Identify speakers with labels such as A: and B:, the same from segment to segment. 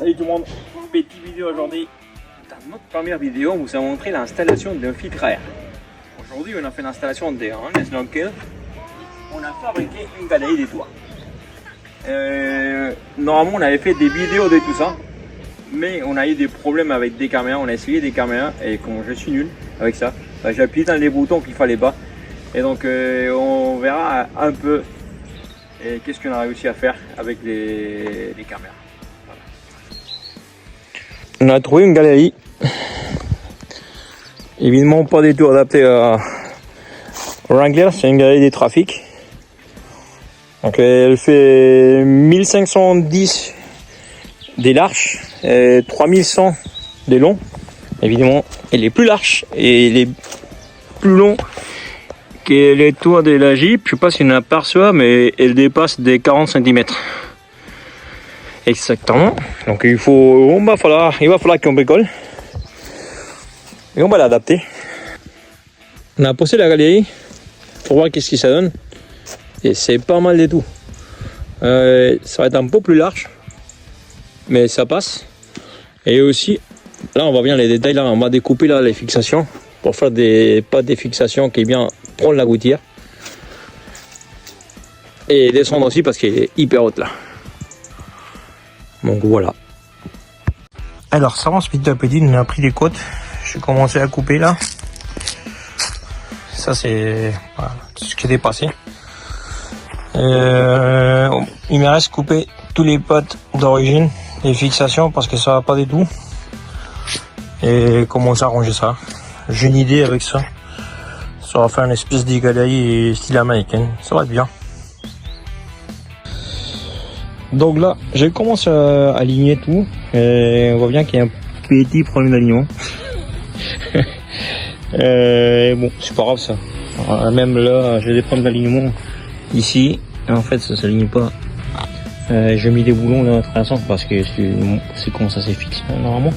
A: Salut tout le monde, petite vidéo aujourd'hui. Dans notre première vidéo, on vous a montré l'installation d'un filtre à air. Aujourd'hui, on a fait l'installation d'un harness dans lequel on a fabriqué une galerie des toits. Normalement, on avait fait des vidéos de tout ça, mais on a eu des problèmes avec des caméras. On a essayé des caméras et comme je suis nul avec ça, j'ai appuyé dans les boutons qu'il fallait pas. Et donc, on verra un peu qu'est-ce qu'on a réussi à faire avec les caméras. On a trouvé une galerie, évidemment pas du tout adaptée à Wrangler, c'est une galerie des trafics. Donc elle fait 1510 des larges et 3100 des longs. Évidemment, elle est plus large et elle est plus long que les toits de la Jeep. Je sais pas si on aperçoit, mais elle dépasse des 40 cm. Exactement. Donc il va falloir qu'on bricole et on va l'adapter. On a posé la galerie pour voir qu'est-ce que ça donne et c'est pas mal du tout. Ça va être un peu plus large, mais ça passe. Et aussi, là on voit bien les détails. Là on va découper là les fixations pour faire pas des fixations qui bien prendre la gouttière et descendre aussi parce qu'elle est hyper haute là. Donc voilà. Alors ça avance petit à petit, on a pris des côtes. J'ai commencé à couper là. Ça c'est voilà, ce qui est dépassé. Il me reste couper tous les potes d'origine, les fixations parce que ça va pas du tout. Et commencer à ranger ça. J'ai une idée avec ça. Ça va faire une espèce de galerie style américaine. Ça va être bien. Donc là, j'ai commencé à aligner tout et on voit bien qu'il y a un petit problème d'alignement. Bon, c'est pas grave ça. Même là, j'ai des problèmes d'alignement ici. Et en fait, ça s'aligne pas. J'ai mis des boulons là intéressants parce que c'est comme ça c'est fixe normalement.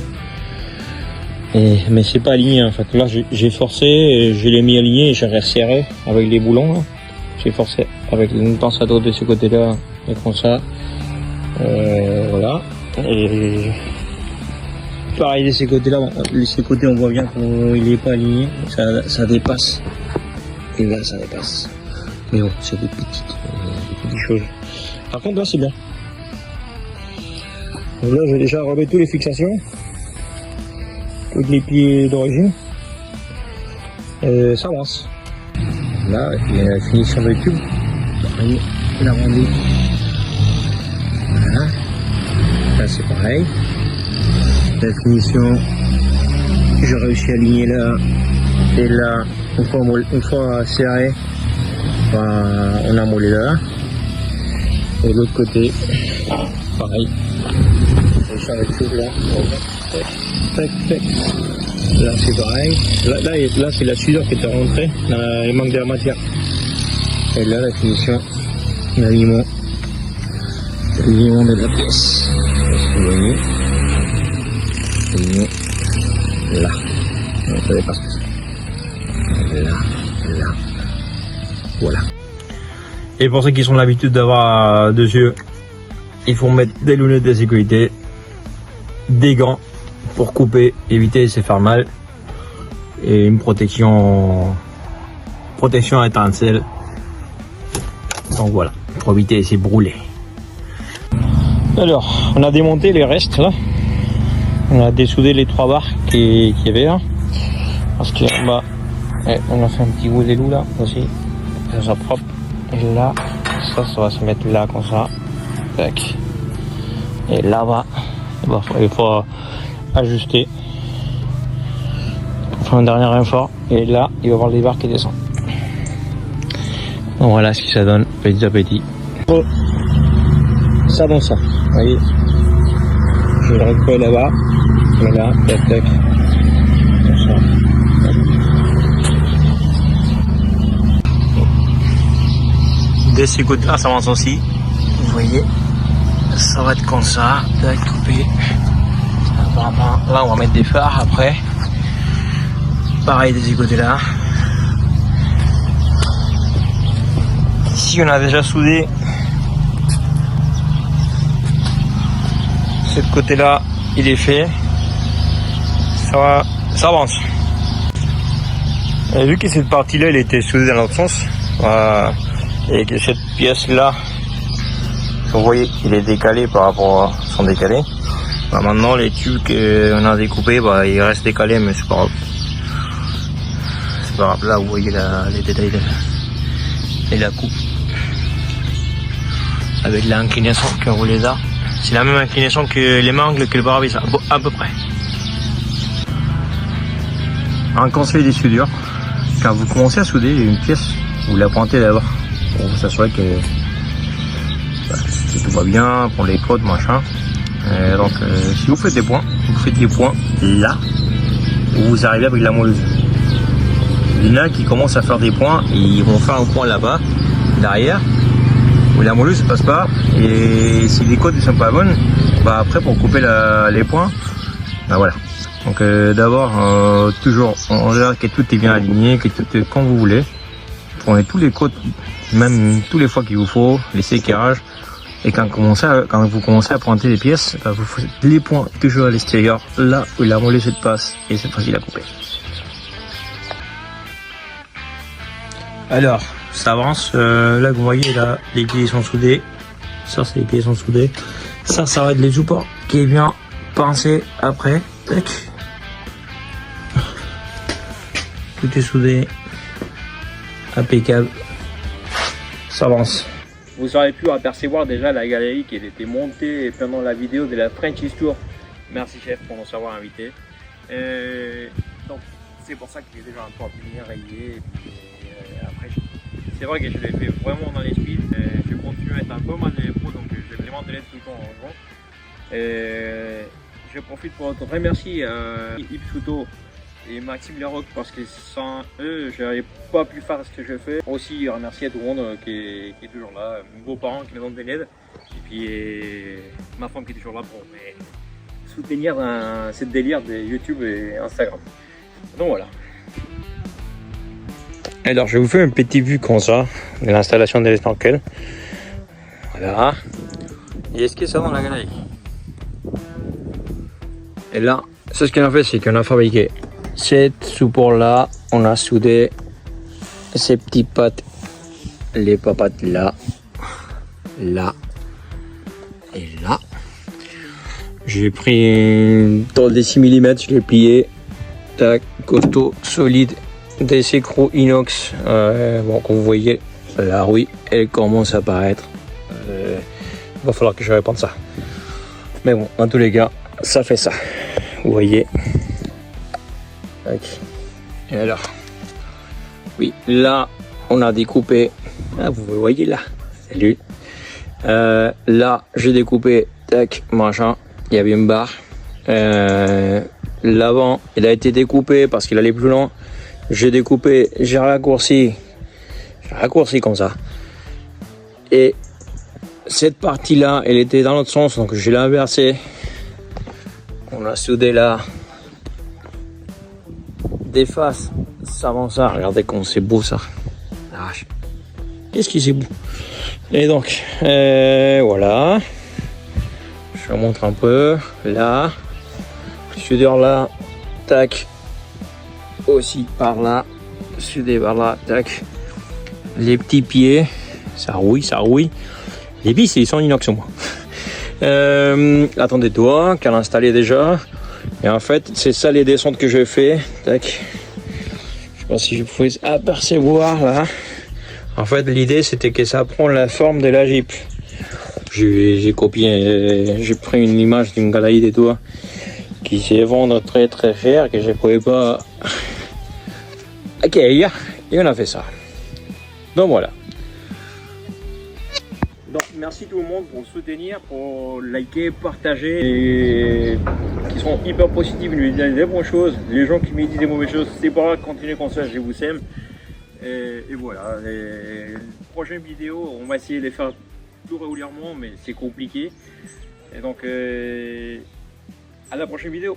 A: Mais c'est pas aligné en fait. Là, j'ai forcé, je l'ai mis aligné et j'ai resserré avec les boulons là. J'ai forcé avec une pince à dos de ce côté-là et comme ça. Voilà. Et pareil de ces côtés là, ces côtés on voit bien qu'il n'est pas aligné, ça dépasse. Et là ça dépasse. Mais bon, c'est des petites choses. Par contre là c'est bien. Donc là j'ai déjà remis toutes les fixations, tous les pieds d'origine. Ça avance. Là il y a la finition de tube. La rendue. Voilà. Là c'est pareil. La finition, j'ai réussi à aligner là et là. Une fois serré, on a moulé là. Et de l'autre côté, pareil. Je avec tout là. Tac, tac. Là c'est pareil. Là c'est la soudure qui est rentrée. Il manque de la matière. Et là la finition, l'alignement. L'alignement de la pièce. L'alignement là. Donc ça dépasse tout ça. Là. Voilà. Et pour ceux qui ont l'habitude d'avoir deux yeux, il faut mettre des lunettes de sécurité, des gants pour couper, éviter de se faire mal, et une protection à étincelle. Donc voilà, pour éviter de se brûler. Alors, on a démonté les restes là. On a dessoudé les 3 barres qu'il y avait là. Parce que bah, on a fait un petit bout des loups là aussi. Ça sera propre. Et là, ça va se mettre là comme ça. Tac. Et là-bas, bah, il faut ajuster. On fait un dernier renfort. Et là, il va y avoir les barres qui descendent. Donc voilà ce que ça donne petit à petit. Ça dans ça. Vous voyez. Je vais le récupérer là-bas. Voilà, tac tac. Comme ça. De ces côtés-là, ça avance aussi. Vous voyez, ça va être comme ça. Tac, coupé. Là, on va mettre des phares après. Pareil de ces côtés-là. Ici, on a déjà soudé ce côté-là, il est fait. Ça avance. Et vu que cette partie-là, elle était soudée dans l'autre sens, et que cette pièce-là, vous voyez, il est décalé par rapport à son décalé. Bah, maintenant, les tubes qu'on a découpés, bah, ils restent décalés, mais c'est pas grave. C'est pas grave. Là, vous voyez les détails et la coupe. Avec l'inclinaison qu'on les a. C'est la même inclinaison que les mangles que le pare-brise, à peu près. Un conseil des soudures, quand vous commencez à souder une pièce, vous la pointez d'abord pour vous assurer que tout va bien pour les côtes, machin. Donc si vous faites des points, vous faites des points là où vous arrivez avec la moelleuse. Il y en a qui commencent à faire des points et ils vont faire un point là-bas, derrière, où la moelleuse ne passe pas. Et si les côtes ne sont pas bonnes, bah après pour couper les points, bah voilà. Donc d'abord, toujours, on regarde que tout est bien aligné, que tout est comme vous voulez. Prenez tous les côtes, même tous les fois qu'il vous faut, les éclairages. Et quand vous commencez à pointer les pièces, vous faites les points toujours à l'extérieur, là où la moelleuse passe, et c'est facile à couper. Alors, ça avance. Là, vous voyez, là, les pieds sont soudés. Ça, c'est les pieds sont soudés. Ça va être les supports qui est bien pincé après. Tac. Tout est soudé, impeccable, ça avance. Vous aurez pu apercevoir déjà la galerie qui était montée pendant la vidéo de la French Tour. Merci chef pour nous avoir invités. Donc c'est pour ça qu'il est déjà un peu bien rayé. Après, c'est vrai que je l'ai fait vraiment dans l'esprit. Je continue à être un peu mal de pro, donc je vais vraiment de l'aide tout le temps en gros. Je profite pour te remercier Yves Souto et Maxime Leroc parce que sans eux, je n'aurais pas pu faire ce que je fais. Aussi remercier à tout le monde qui est toujours là, mes beaux-parents qui me donnent de l'aide et puis ma femme qui est toujours là pour me soutenir dans cette délire de YouTube et Instagram. Donc voilà. Alors je vous fais une petite vue comme ça de l'installation de l'esnorkel. Voilà. Et est-ce que ça dans la galerie? Et là, ce qu'on a fait, c'est qu'on a fabriqué cette support là, on a soudé ces petites pattes, les papates là, là et là. J'ai pris une tôle de 6 mm, je l'ai plié, tac, costaud, solide, des écrous inox. Bon, comme vous voyez, la rouille, elle commence à apparaître. Il va falloir que je répande ça. Mais bon, dans tous les cas, ça fait ça. Vous voyez. Et alors, oui, là, on a découpé. Ah, vous voyez là. Salut. Là, j'ai découpé. Tac, machin. Il y avait une barre. L'avant, il a été découpé parce qu'il allait plus long. J'ai découpé, j'ai raccourci comme ça. Et cette partie-là, elle était dans l'autre sens, donc je l'ai inversé. On a soudé là. Des faces, ça avance ça. Regardez comme c'est beau ça. Qu'est-ce qui c'est beau. Et donc, voilà. Je vous montre un peu. Là, soudure là, tac. Aussi par là, soudé par là, tac. Les petits pieds, ça rouille. Les vis, ils sont inox au moins. Attendez-toi, qu'elle a installé déjà. Et en fait, c'est ça les descentes que je fais. Tac. Je sais pas si je pouvais apercevoir là. En fait, l'idée c'était que ça prend la forme de la Jeep. J'ai copié, j'ai pris une image d'une galerie des doigts qui s'est vendue très très cher, que je pouvais pas accueillir. Et on a fait ça. Donc voilà. Donc merci tout le monde pour soutenir, pour liker, partager, et qui sont hyper positifs, nous disent des bonnes choses. Les gens qui me disent des mauvaises choses, c'est pas grave, continuez comme ça, je vous aime. Et voilà, les prochaines vidéos, on va essayer de les faire tout régulièrement, mais c'est compliqué. Et donc, à la prochaine vidéo.